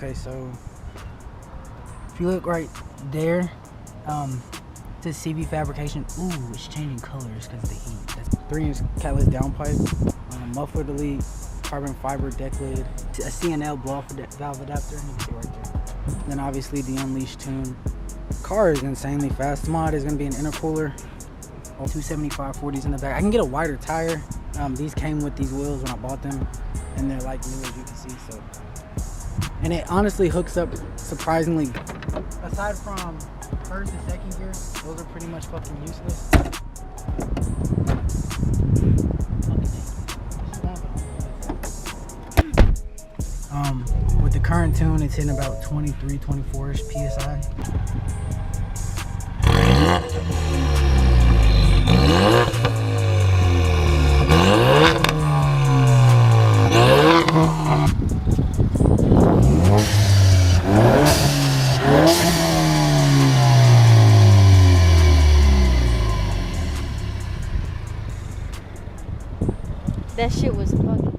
Okay, so if you look right there, it says CVFabrications. Ooh, it's changing colors because of the heat. That's 3-inch catless downpipe, muffler delete, carbon fiber deck lid, a CNL blowoff valve adapter, and you can see right there. Then obviously the unleashed tune. Car is insanely fast. The mod is going to be an intercooler. 275 40s in the back. I can get a wider tire. These came with these wheels when I bought them, and they're like new, as you can see. So, and it honestly hooks up surprisingly. Aside from first and second gear, those are pretty much fucking useless. With the current tune, it's hitting about 23, 24-ish PSI. That shit was fucking